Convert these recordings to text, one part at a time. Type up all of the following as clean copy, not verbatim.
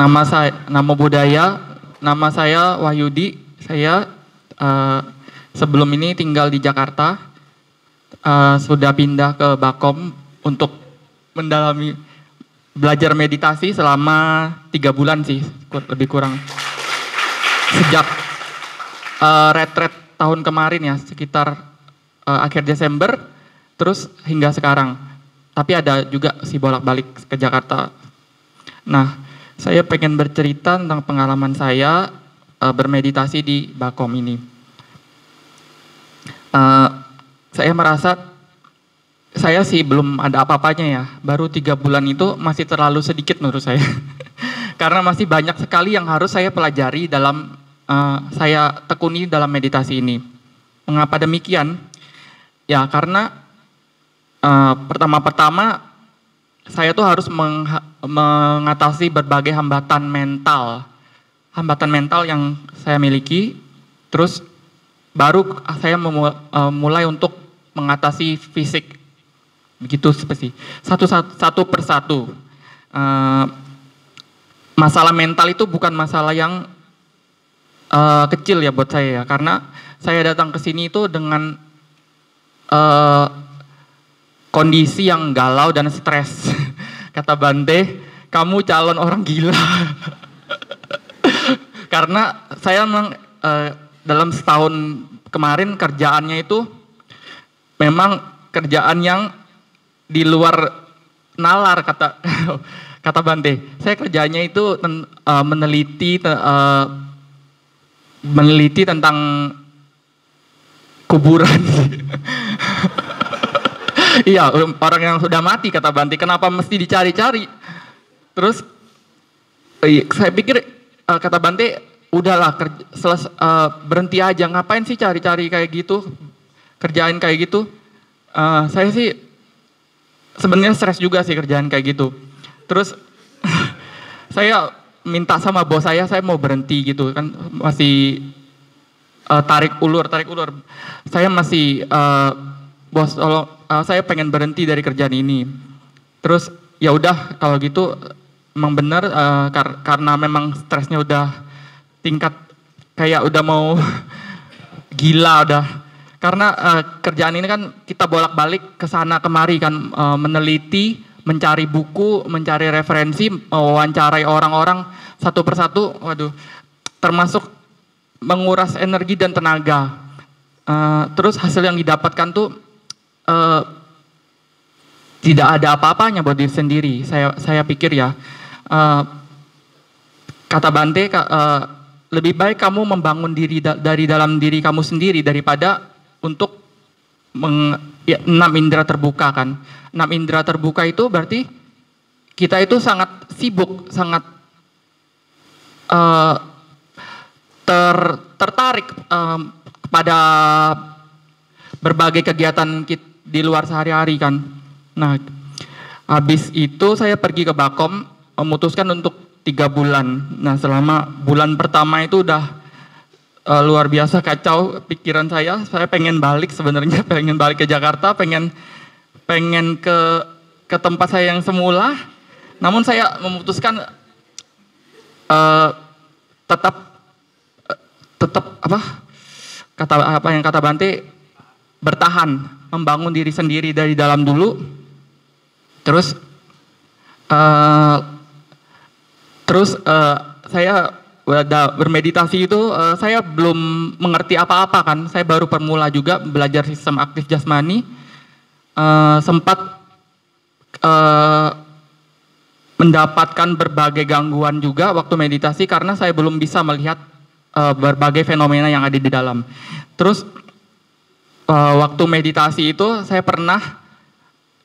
Nama budaya, nama saya Wahyudi. Saya sebelum ini tinggal di Jakarta, sudah pindah ke Bakom untuk mendalami belajar meditasi selama 3 bulan sih, lebih kurang. Sejak retret tahun kemarin ya, sekitar akhir Desember, terus hingga sekarang. Tapi ada juga sih bolak-balik ke Jakarta. Nah, saya pengen bercerita tentang pengalaman saya bermeditasi di Bakom ini. Saya merasa saya sih belum ada apa-apanya ya. Baru 3 bulan itu masih terlalu sedikit menurut saya. Karena masih banyak sekali yang harus saya pelajari dalam saya tekuni dalam meditasi ini. Mengapa demikian? Ya karena pertama-tama saya tuh harus mengatasi berbagai hambatan mental yang saya miliki. Terus baru saya mulai untuk mengatasi fisik, begitu seperti satu persatu. Masalah mental itu bukan masalah yang kecil ya buat saya ya, karena saya datang ke sini itu dengan kondisi yang galau dan stres. Kata Bante, kamu calon orang gila. Karena saya memang dalam setahun kemarin kerjaannya itu memang kerjaan yang di luar nalar, kata Bante. Saya kerjanya itu meneliti tentang kuburan. Iya, orang yang sudah mati, kata Bante, kenapa mesti dicari-cari? Terus saya pikir, kata Bante, udahlah berhenti aja, ngapain sih cari-cari kayak gitu, kerjaan kayak gitu. Saya sih sebenarnya stres juga sih kerjaan kayak gitu. Terus saya minta sama bos saya mau berhenti gitu kan, masih tarik ulur. Saya masih bos, tolong, saya pengen berhenti dari kerjaan ini. Terus ya udah kalau gitu emang bener, karena memang stresnya udah tingkat kayak udah mau gila udah. Karena kerjaan ini kan kita bolak-balik ke sana kemari kan, meneliti, mencari buku, mencari referensi, mewawancarai orang-orang satu persatu. Waduh, termasuk menguras energi dan tenaga. Terus hasil yang didapatkan tuh tidak ada apa-apanya buat diri sendiri. Saya pikir ya, kata Bante, lebih baik kamu membangun diri dari dalam diri kamu sendiri daripada untuk 6 indera terbuka kan. 6 indera terbuka itu berarti kita itu sangat sibuk, sangat tertarik kepada berbagai kegiatan di luar sehari-hari kan. Nah, habis itu saya pergi ke Bakom, memutuskan untuk 3 bulan. Nah, selama bulan pertama itu udah luar biasa kacau pikiran saya. Saya pengen balik sebenarnya, pengen balik ke Jakarta, pengen ke tempat saya yang semula. Namun saya memutuskan tetap apa yang kata Bante, bertahan, membangun diri sendiri dari dalam dulu. Terus saya bermeditasi itu, saya belum mengerti apa-apa kan. Saya baru pemula juga belajar sistem aktif jasmani. Sempat mendapatkan berbagai gangguan juga waktu meditasi karena saya belum bisa melihat berbagai fenomena yang ada di dalam. Terus waktu meditasi itu saya pernah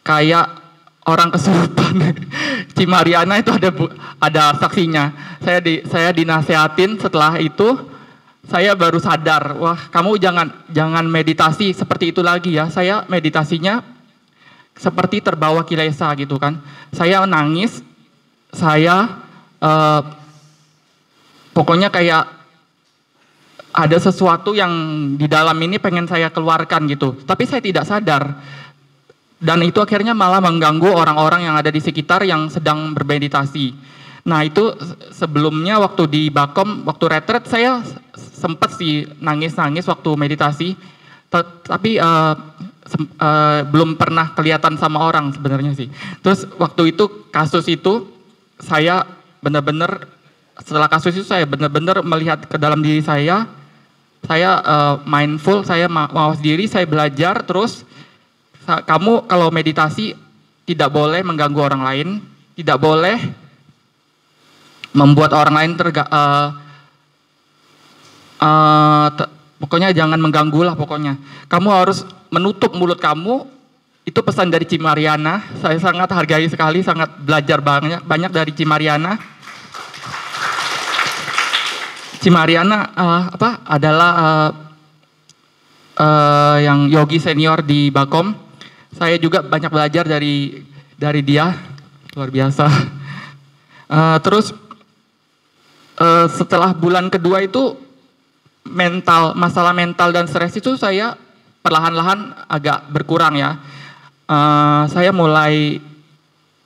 kayak orang kesurupan. Cimariana itu ada saksinya. Saya dinasehatin, setelah itu saya baru sadar, wah kamu jangan meditasi seperti itu lagi ya. Saya meditasinya seperti terbawa kilesa gitu kan. Saya nangis, saya pokoknya kayak ada sesuatu yang di dalam ini pengen saya keluarkan gitu. Tapi saya tidak sadar. Dan itu akhirnya malah mengganggu orang-orang yang ada di sekitar yang sedang bermeditasi. Nah itu sebelumnya waktu di Bakom, waktu retret saya sempat sih nangis-nangis waktu meditasi, tapi belum pernah kelihatan sama orang sebenarnya sih. Terus waktu itu kasus itu saya benar-benar, setelah kasus itu saya benar-benar melihat ke dalam diri saya mindful, saya mawas diri, saya belajar. Terus kamu kalau meditasi tidak boleh mengganggu orang lain, tidak boleh membuat orang lain pokoknya jangan mengganggu lah pokoknya. Kamu harus menutup mulut kamu. Itu pesan dari Cimariana. Saya sangat hargai sekali, sangat belajar banyak dari Cimariana. Cimariana adalah yang yogi senior di Bakom. Saya juga banyak belajar dari dia, luar biasa. Terus setelah bulan kedua itu masalah mental dan stres itu saya perlahan-lahan agak berkurang ya. Saya mulai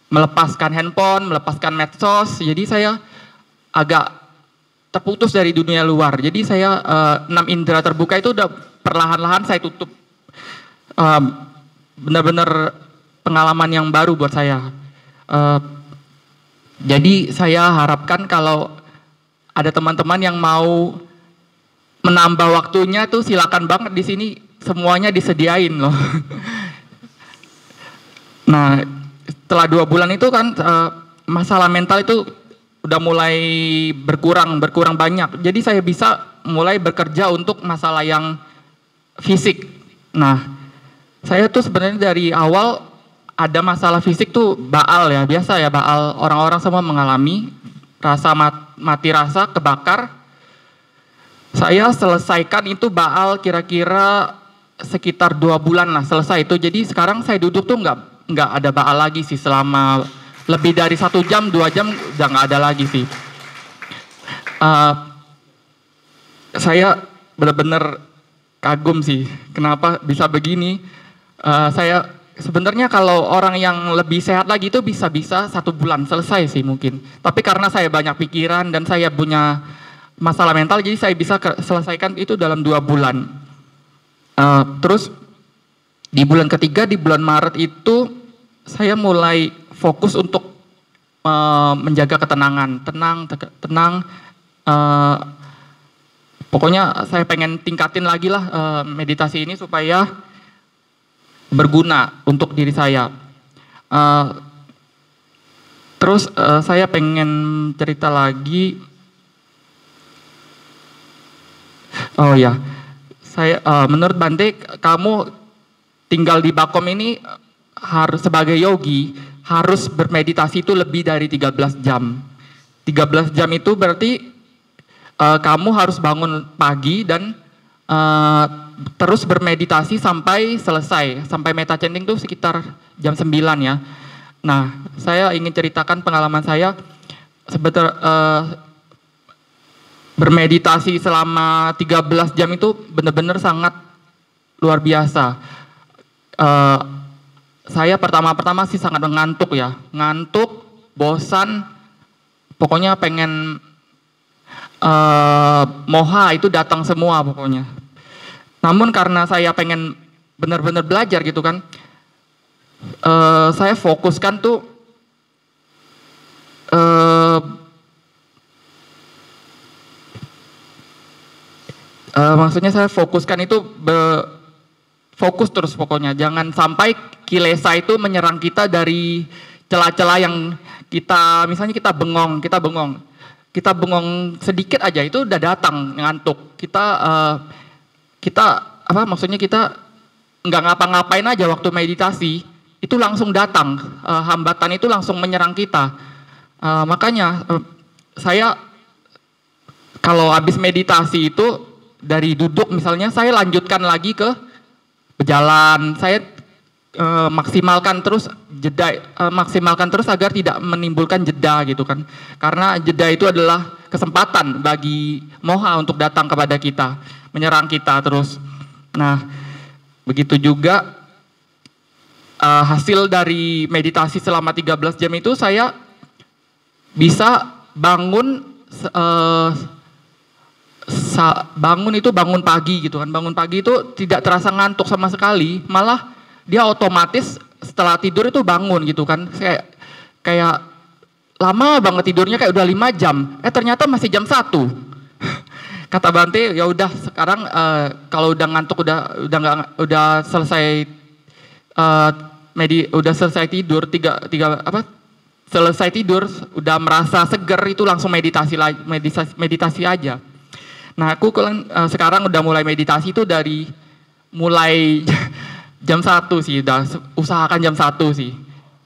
melepaskan handphone, melepaskan medsos, jadi saya agak terputus dari dunia luar. Jadi saya 6 indera terbuka itu udah perlahan-lahan saya tutup. Benar-benar pengalaman yang baru buat saya. Jadi saya harapkan kalau ada teman-teman yang mau menambah waktunya tuh silakan banget, di sini semuanya disediain loh. Nah, setelah 2 bulan itu kan masalah mental itu udah mulai berkurang banyak. Jadi saya bisa mulai bekerja untuk masalah yang fisik. Nah, saya tuh sebenarnya dari awal ada masalah fisik tuh baal ya, biasa ya baal, orang-orang semua mengalami rasa mati rasa, kebakar. Saya selesaikan itu baal kira-kira sekitar 2 bulan lah selesai itu. Jadi sekarang saya duduk tuh nggak ada baal lagi sih, selama lebih dari 1 jam 2 jam udah nggak ada lagi sih. Saya benar-benar kagum sih kenapa bisa begini. Saya sebenarnya kalau orang yang lebih sehat lagi itu bisa 1 bulan selesai sih mungkin. Tapi karena saya banyak pikiran dan saya punya masalah mental, jadi saya bisa selesaikan itu dalam 2 bulan. Terus di bulan ketiga, di bulan Maret itu saya mulai fokus untuk menjaga ketenangan, tenang. Pokoknya saya pengen tingkatin lagi lah meditasi ini supaya berguna untuk diri saya. Terus saya pengen cerita lagi. Oh ya, saya menurut Bante, kamu tinggal di Bakom ini harus sebagai yogi harus bermeditasi itu lebih dari 13 jam. 13 jam itu berarti kamu harus bangun pagi dan terus bermeditasi sampai selesai, sampai meta chanting itu sekitar jam 9 ya. Nah, saya ingin ceritakan pengalaman saya bermeditasi selama 13 jam itu benar-benar sangat luar biasa. Saya pertama-tama sih sangat ngantuk ya, ngantuk, bosan, pokoknya pengen moha itu datang semua pokoknya. Namun karena saya pengen benar-benar belajar gitu kan, saya fokuskan tuh maksudnya saya fokuskan itu fokus terus pokoknya. Jangan sampai kilesa itu menyerang kita dari celah-celah yang kita, misalnya kita bengong sedikit aja itu udah datang ngantuk. Kita maksudnya kita nggak ngapa-ngapain aja waktu meditasi itu langsung datang, hambatan itu langsung menyerang kita. Makanya saya kalau habis meditasi itu dari duduk misalnya saya lanjutkan lagi ke berjalan, saya maksimalkan terus jeda, maksimalkan terus agar tidak menimbulkan jeda gitu kan, karena jeda itu adalah kesempatan bagi moha untuk datang kepada kita, menyerang kita terus. Nah, begitu juga hasil dari meditasi selama 13 jam itu saya bisa bangun bangun itu bangun pagi gitu kan. Bangun pagi itu tidak terasa ngantuk sama sekali, malah dia otomatis setelah tidur itu bangun gitu kan. Kayak lama banget tidurnya, kayak udah 5 jam. Ternyata masih jam 1. Kata Bante, ya udah sekarang kalau udah ngantuk, udah selesai udah selesai tidur selesai tidur udah merasa seger, itu langsung meditasi aja. Nah, aku sekarang udah mulai meditasi itu dari mulai jam 1 sih, udah usahakan jam 1 sih.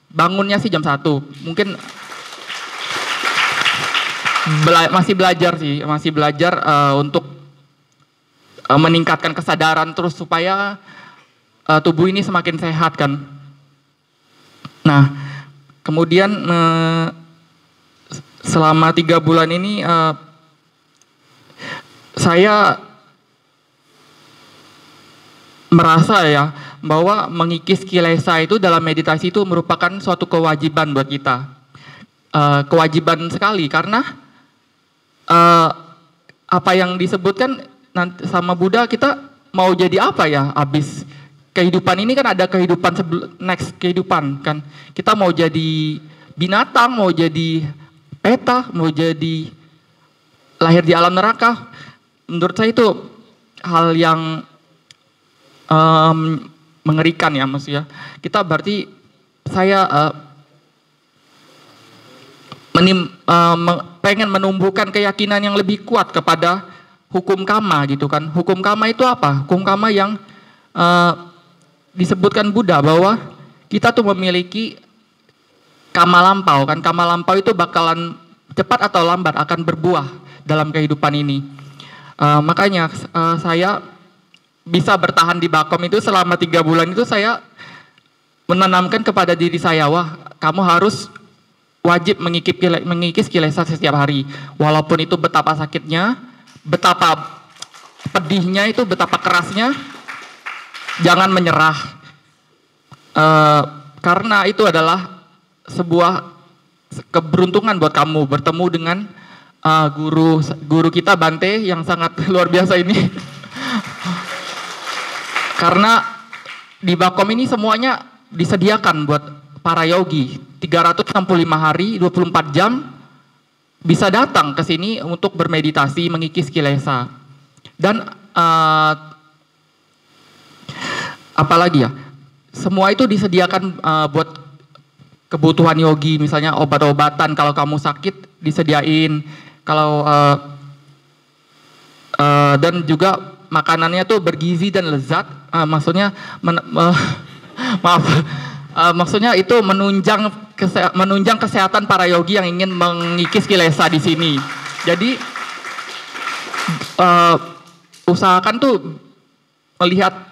Bangunnya sih jam 1. Mungkin masih belajar untuk meningkatkan kesadaran terus supaya tubuh ini semakin sehat kan. Nah, kemudian selama 3 bulan ini saya merasa ya bahwa mengikis kilesa itu dalam meditasi itu merupakan suatu kewajiban buat kita. Kewajiban sekali, karena apa yang disebutkan nanti sama Buddha, kita mau jadi apa ya abis kehidupan ini kan, ada kehidupan next kehidupan kan. Kita mau jadi binatang, mau jadi peta, mau jadi lahir di alam neraka. Menurut saya itu hal yang mengerikan ya, maksudnya. Kita berarti saya pengen menumbuhkan keyakinan yang lebih kuat kepada hukum karma gitu kan. Hukum karma itu apa? Hukum karma yang disebutkan Buddha bahwa kita tuh memiliki karma lampau kan. Karma lampau itu bakalan cepat atau lambat akan berbuah dalam kehidupan ini. Makanya saya bisa bertahan di Bakom itu selama 3 bulan itu, saya menanamkan kepada diri saya, wah kamu harus wajib mengikis kilesa setiap hari. Walaupun itu betapa sakitnya, betapa pedihnya itu, betapa kerasnya, jangan menyerah. Karena itu adalah sebuah keberuntungan buat kamu bertemu dengan guru kita Bante yang sangat luar biasa ini. Karena di Bakom ini semuanya disediakan buat para yogi. 365 hari, 24 jam bisa datang ke sini untuk bermeditasi, mengikis kilesa. Dan apalagi ya, semua itu disediakan buat kebutuhan yogi, misalnya obat-obatan kalau kamu sakit disediain, kalau dan juga makanannya tuh bergizi dan lezat. Maksudnya maksudnya itu menunjang kesehatan para yogi yang ingin mengikis kilesa di sini. Jadi usahakan tuh melihat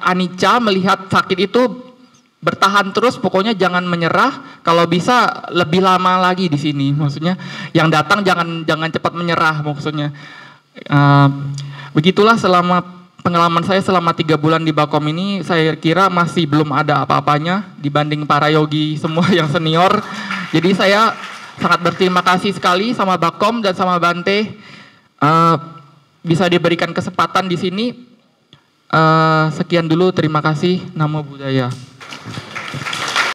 anicca, melihat sakit itu, bertahan terus, pokoknya jangan menyerah. Kalau bisa lebih lama lagi di sini. Maksudnya yang datang jangan cepat menyerah maksudnya. Begitulah pengalaman saya selama 3 bulan di Bakom ini. Saya kira masih belum ada apa-apanya dibanding para yogi semua yang senior. Jadi saya sangat berterima kasih sekali sama Bakom dan sama Bante bisa diberikan kesempatan di sini. Sekian dulu, terima kasih. Namo Buddhaya.